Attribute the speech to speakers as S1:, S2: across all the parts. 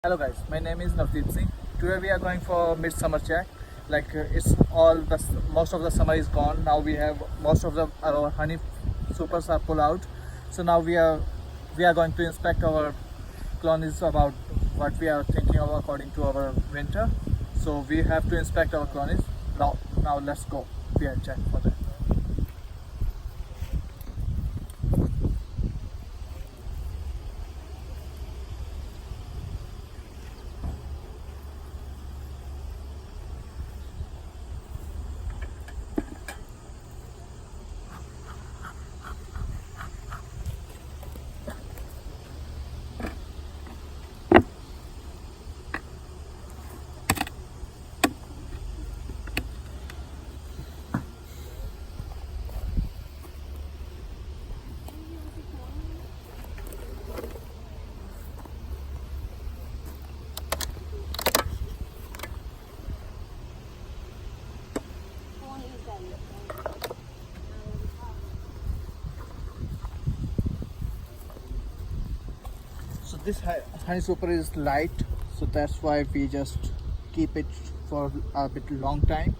S1: Hello guys, my name is Navdeep Singh. Today we are going for midsummer check. It's all most of the summer is gone. Now we have most of the our honey supers are pulled out. So now we are going to inspect our colonies about what we are thinking of according to our winter. So we have to inspect our colonies. Now let's go. We are check for that. So this honey super is light, so that's why we just keep it for a bit long time.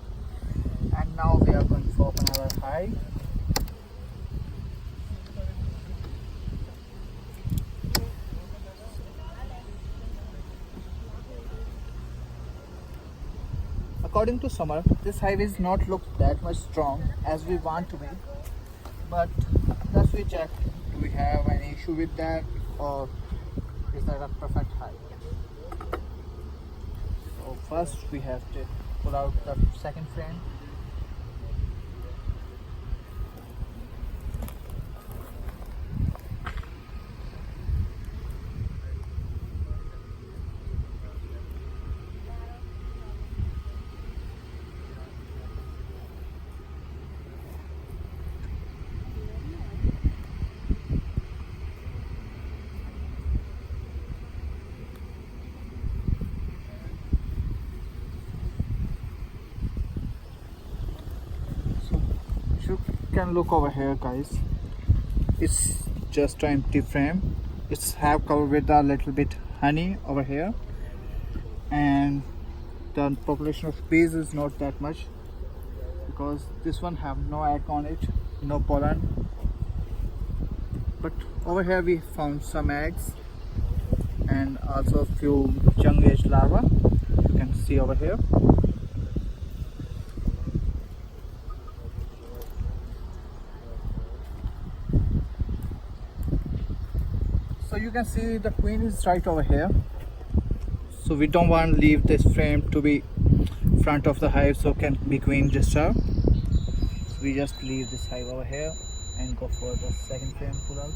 S1: And now we are going to open our hive. According to Summer, this hive is not look that much strong as we want to be, but let's we check. Do we have any issue with that, or is that a perfect hive? So first we have to pull out the second frame. So you can look over here, guys. It's just an empty frame. It's have covered with a little bit honey over here, and the population of bees is not that much because this one have no egg on it, no pollen. But over here we found some eggs and also a few young age larvae. You can see over here. So you can see the queen is right over here. So we don't want to leave this frame to be front of the hive, so can be queen disturbed. So we just leave this hive over here and go for the second frame pull out.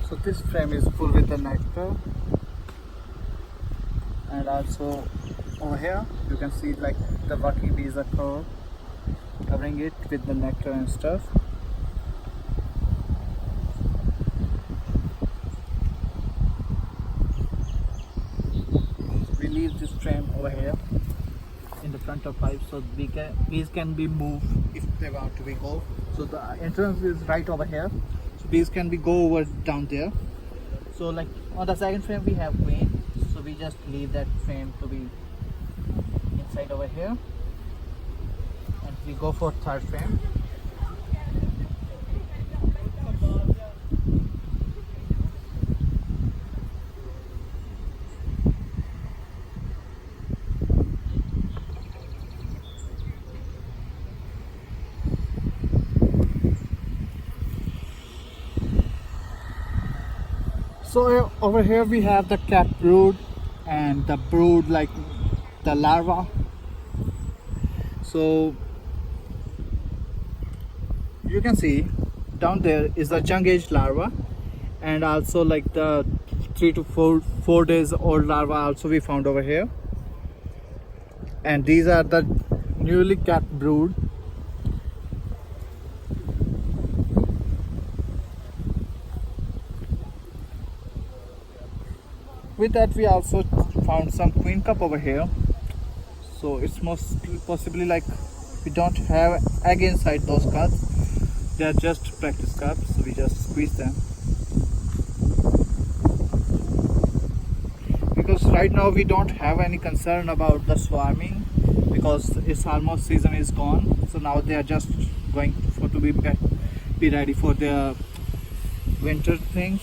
S1: So this frame is full with the nectar, and also over here you can see like the working bees are covering it with the nectar and stuff. We leave this frame over here in the front of hive so bees can be moved if they want to be go. So the entrance is right over here, so bees can be go over down there. So like on the second frame we have queen, so we just leave that frame to be inside over here and we go for third frame. So over here we have the cap brood and the brood, like the larva. So you can see down there is the young age larva, and also like the 3 to 4 days old larva also we found over here, and these are the newly capped brood. With that we also found some queen cup over here. So it's most possibly like we don't have egg inside those cups, they are just practice cups, so we just squeeze them. Because right now we don't have any concern about the swarming, because it's almost season is gone, so now they are just going for to be ready for their winter things,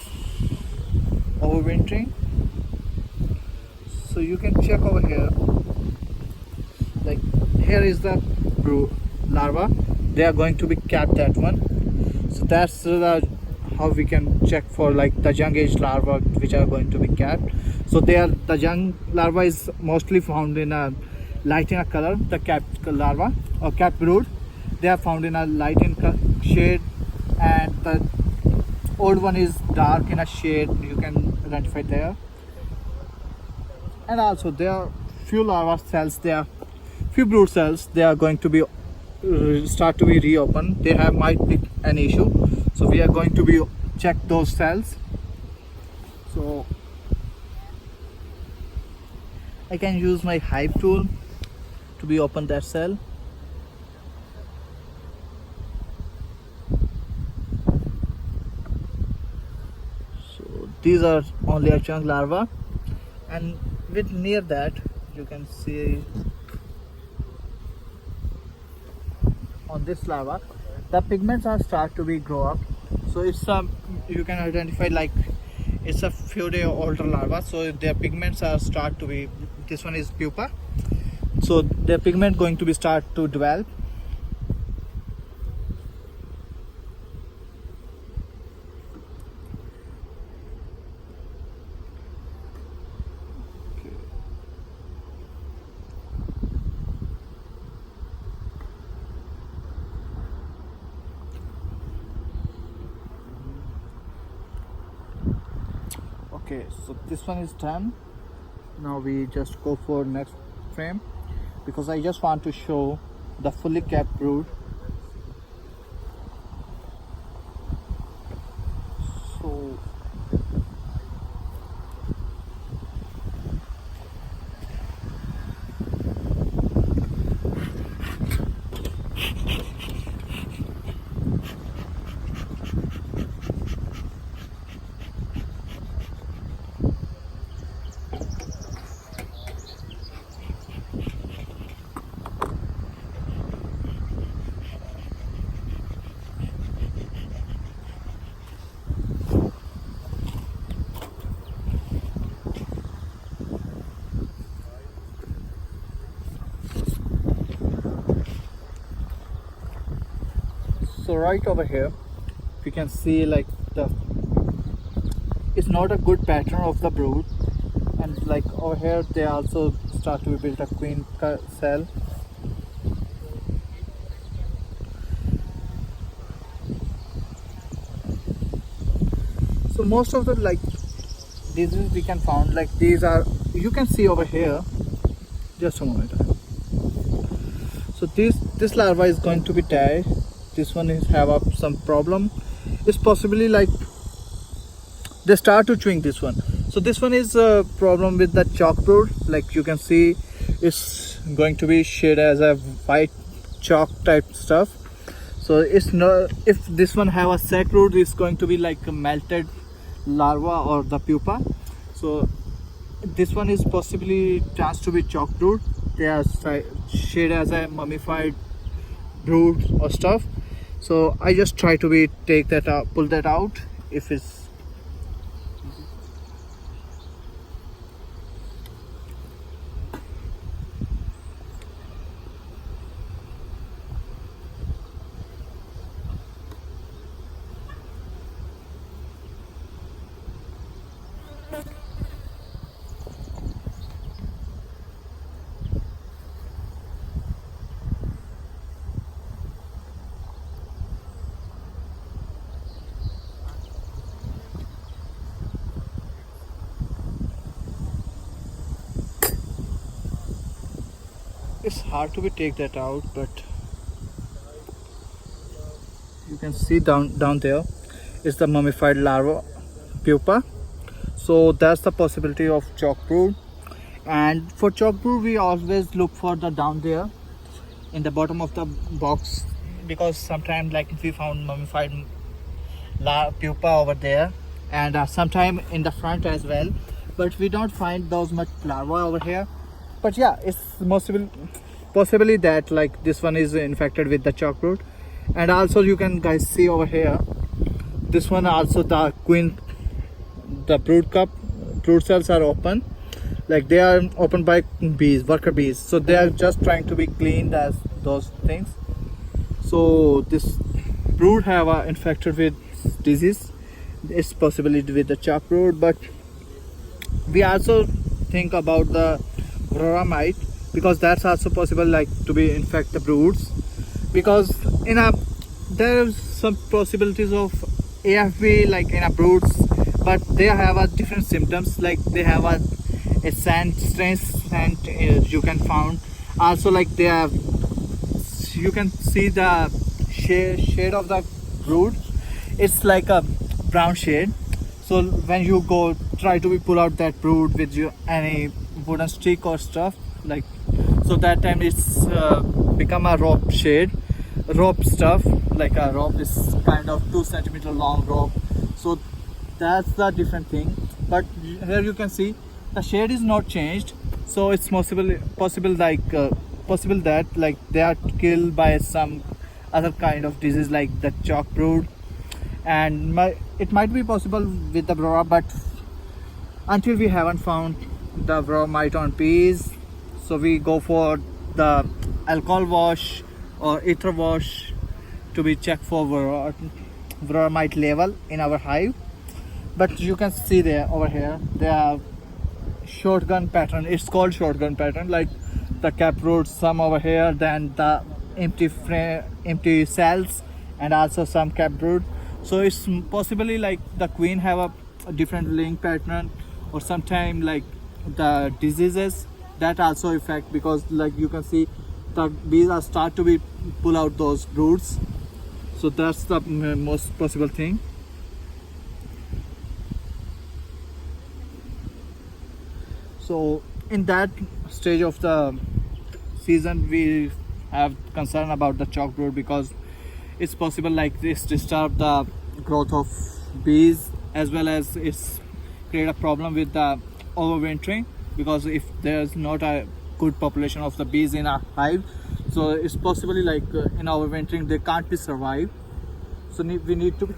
S1: overwintering. So you can check over here, like here is the larva, they are going to be capped, that one. So that's how we can check for like the young age larva which are going to be capped. So the young larva is mostly found in a light in a color, the capped larva or capped brood, they are found in a light in shade, and the old one is dark in a shade, you can identify there. And also there are few larva cells, there are few brood cells, they are going to be start to be reopened, they might be an issue, so we are going to be check those cells. So I can use my hive tool to be open that cell. So these are only a young larva, and with near that you can see on this larva the pigments are start to be grow up. So it's you can identify like it's a few day older larva, so their pigments are start to be, this one is pupa, so their pigment going to be start to develop. Okay, so this one is done. Now we just go for next frame, because I just want to show the fully capped brood. So right over here you can see like it's not a good pattern of the brood, and like over here they also start to build a queen cell. So most of the like diseases we can found, like these are, you can see over here, just a moment. So this larva is going to be died, this one is have up some problem, it's possibly like they start to chewing this one. So this one is a problem with the chalk brood, like you can see it's going to be shade as a white chalk type stuff. So it's not, if this one have a sac brood, it's going to be like a melted larva or the pupa. So this one is possibly chance to be chalk brood, they are shade as a mummified brood or stuff. So I just try to be take that out, pull that out if it's. It's hard to be take that out, but you can see down there is the mummified larva pupa. So that's the possibility of chalk brood. And for chalk brood, we always look for the down there in the bottom of the box, because sometimes like if we found mummified pupa over there, and sometime in the front as well, but we don't find those much larva over here. But yeah, it's possibly that like this one is infected with the chalk brood. And also you can guys see over here, this one also the queen, the brood cells are open, like they are opened by bees, worker bees, so they are just trying to be cleaned as those things. So this brood have infected with disease. It's possibly with the chalk brood, but we also think about the Aurora mite, because that's also possible like to be infect the broods, because in a there's some possibilities of AFB like in a broods, but they have a different symptoms, like they have a strange scent you can found. Also like they have, you can see the shade of the brood, it's like a brown shade. So when you go try to pull out that brood with you any wooden stick or stuff, like, so that time it's become a rope stuff, like a rope is kind of 2 centimeter long rope. So that's the different thing. But here you can see the shade is not changed, so it's possible that like they are killed by some other kind of disease like the chalk brood. And it might be possible with the Aurora, but until we haven't found the Aurora mite on bees, so we go for the alcohol wash or ether wash to be checked for Aurora mite level in our hive. But you can see there over here they have shotgun pattern, it's called shotgun pattern, like the cap roots some over here, then the empty cells, and also some cap brood. So it's possibly like the queen have a different laying pattern, or sometime like the diseases that also affect, because like you can see the bees are start to be pull out those broods. So that's the most possible thing. So in that stage of the season we have concern about the chalk brood, because it's possible like this disturb the growth of bees, as well as it's create a problem with the overwintering, because if there's not a good population of the bees in a hive, so it's possibly like in overwintering they can't be survived. So we need to be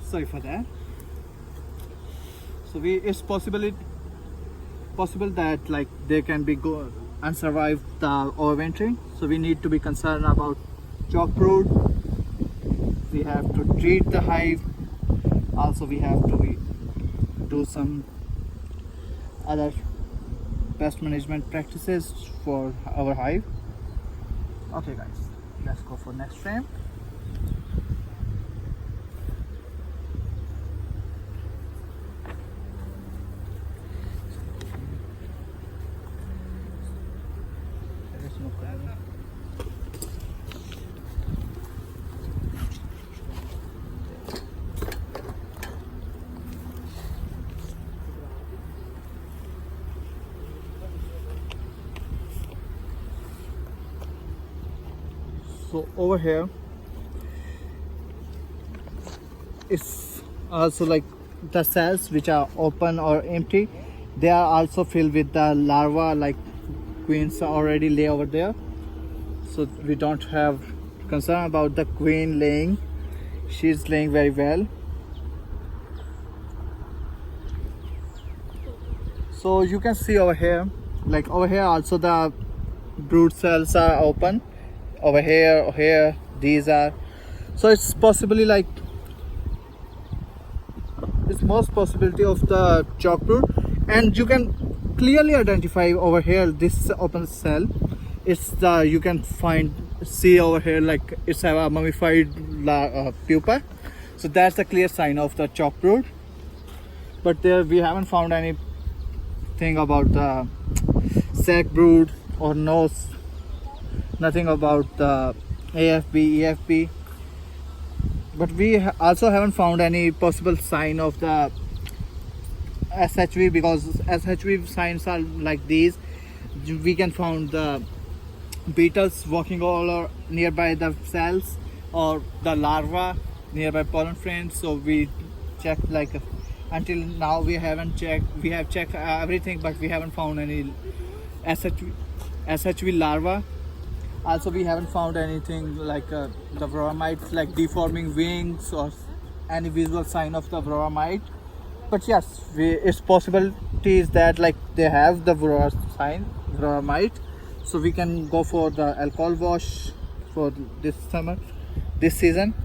S1: sorry for that. So it's possible that like they can be go and survive the overwintering. So we need to be concerned about chalk brood. We have to treat the hive. Also we have to do some other pest management practices for our hive. Okay guys, let's go for next frame. So over here it's also like the cells which are open or empty, they are also filled with the larva, like queens are already lay over there, so we don't have concern about the queen laying. She's laying very well. So you can see over here, like over here also the brood cells are open. Over here, these are, so it's possibly like it's most possibility of the chalk brood. And you can clearly identify over here this open cell. It's the, you can see over here like it's have a mummified pupa, so that's a clear sign of the chalk brood. But there we haven't found anything about the sac brood or nothing about the AFB, EFB. But we also haven't found any possible sign of the SHV, because SHV signs are like these. We can find the beetles walking all nearby the cells, or the larva nearby pollen friends. So we checked, like until now we haven't checked. We have checked everything, but we haven't found any SHV larva. Also we haven't found anything like the varroa mites, like deforming wings or any visual sign of the varroa mite. But yes, it's possibilities that like they have the varroa mite, so we can go for the alcohol wash for this season.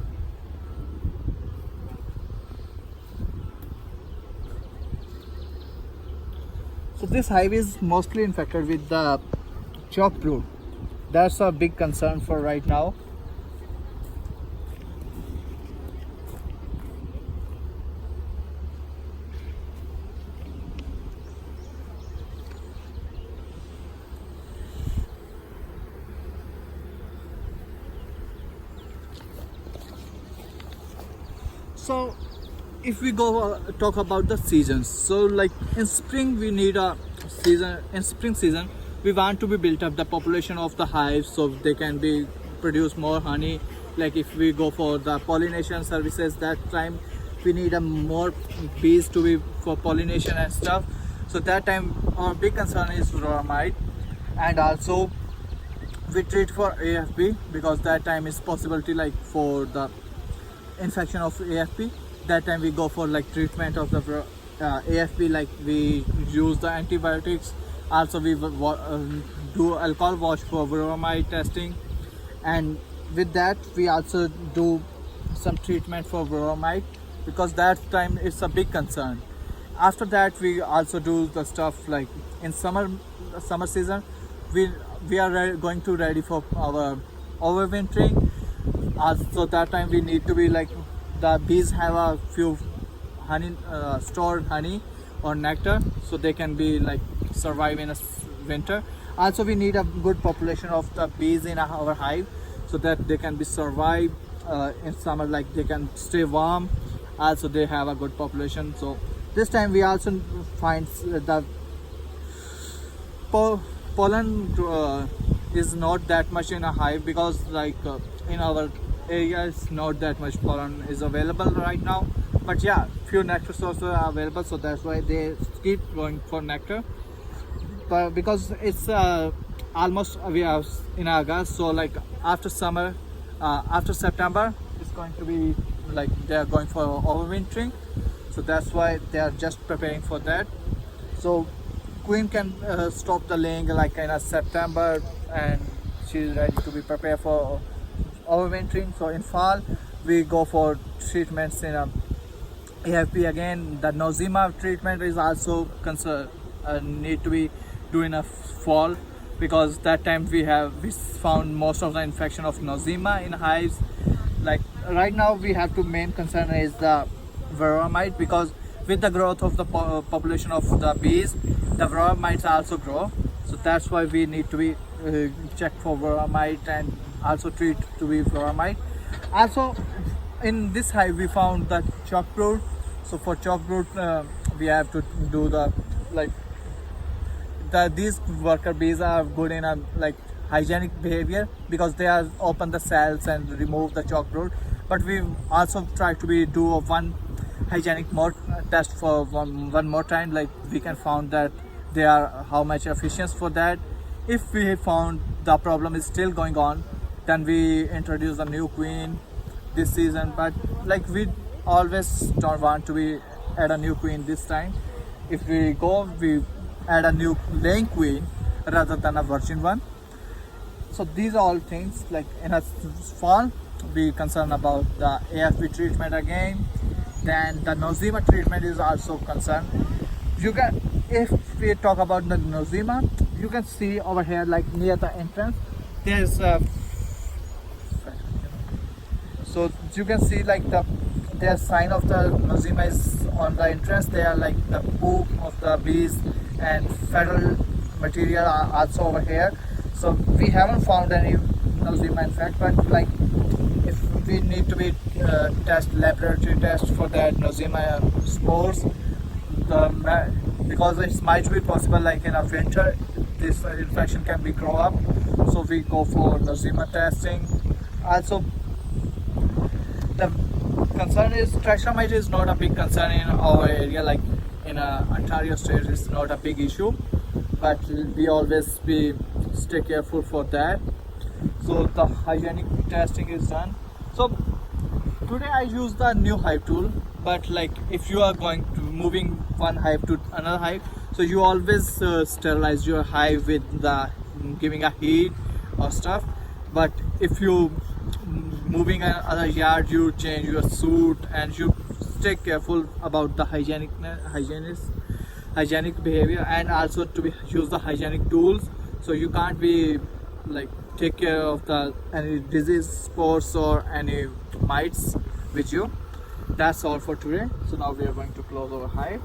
S1: So this hive is mostly infected with the chalk brood. That's a big concern for right now. So if we go talk about the seasons, so like in spring we need a season. In spring season we want to be built up the population of the hives, so they can be produce more honey. Like if we go for the pollination services, that time we need a more bees to be for pollination and stuff. So that time our big concern is varroa mite. And also we treat for AFB, because that time is possibility like for the infection of AFB. That time we go for like treatment of the AFB, like we use the antibiotics. Also we do alcohol wash for varroa mite testing, and with that we also do some treatment for varroa mite, because that time it's a big concern. After that we also do the stuff like in summer season we are going to ready for our overwintering. Also that time we need to be like, the bees have a few honey stored honey or nectar, so they can be like survive in a winter. Also we need a good population of the bees in our hive, so that they can be survive in summer, like they can stay warm. Also they have a good population. So this time we also find the pollen is not that much in a hive, because like in our area it's not that much pollen is available right now. But yeah, few nectar sources are available, so that's why they keep going for nectar. But because it's almost we are in August, so like after summer, after September it's going to be like they are going for overwintering, so that's why they are just preparing for that. So queen can stop the laying like in a September, and she's ready to be prepared for overwintering. So in fall we go for treatments in a AFP again. The nosema treatment is also need to be do in a fall, because that time we found most of the infection of nosema in hives. Like right now we have to main concern is the varroa mite, because with the growth of the population of the bees, the varroa mites also grow. So that's why we need to be check for varroa mite and also treat to be varroa mite. Also in this hive we found the chalk brood. So for chalk brood we have to do the like these worker bees are good in a like hygienic behavior, because they are open the cells and remove the chalk brood. But we also try to be do one hygienic more test for one more time, like we can found that they are how much efficient for that. If we found the problem is still going on, then we introduce a new queen this season. But like we always don't want to be add a new queen this time. If we go, we add a new laying queen rather than a virgin one. So these are all things. Like in a fall, we concern about the AFB treatment again. Then the nosema treatment is also concerned. You can, if we talk about the nosema, you can see over here, like near the entrance, there's a, so you can see like there's sign of the nosema is on the entrance. They are like the poop of the bees and feral material are also over here. So we haven't found any nosema in fact, but like if we need to be test laboratory test for that nosema spores, because it might be possible like in a winter this infection can be grow up. So we go for nosema testing. Also, the concern is treasure mite is not a big concern in our area, like in Ontario state it's not a big issue, but we always stay careful for that. So the hygienic testing is done. So today I use the new hive tool, but like if you are going to moving one hive to another hive, so you always sterilize your hive with the giving a heat or stuff. But if you moving another yard, you change your suit and you stay careful about the hygienic behavior, and also to use the hygienic tools. So you can't be like take care of the any disease spores or any mites with you. That's all for today. So now we are going to close our hive.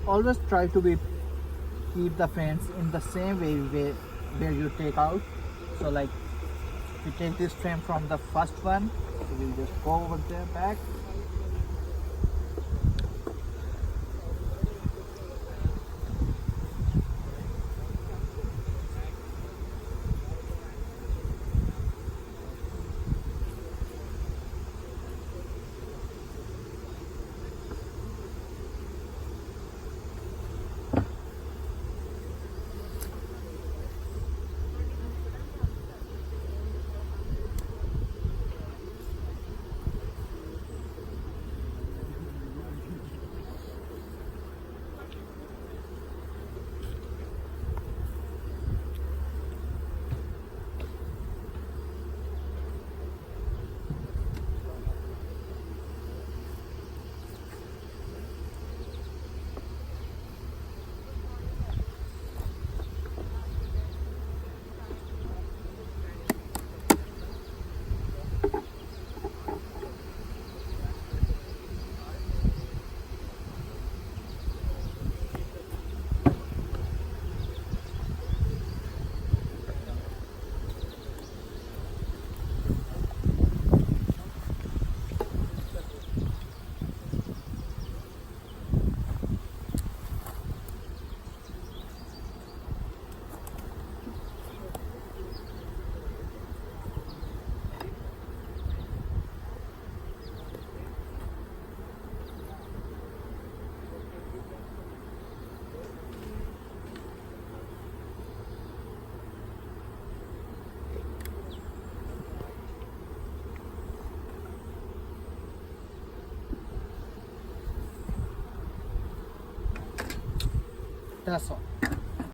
S1: Always try to be keep the fence in the same way where you take out. So like we take this frame from the first one, so we'll just go over there back. That's all.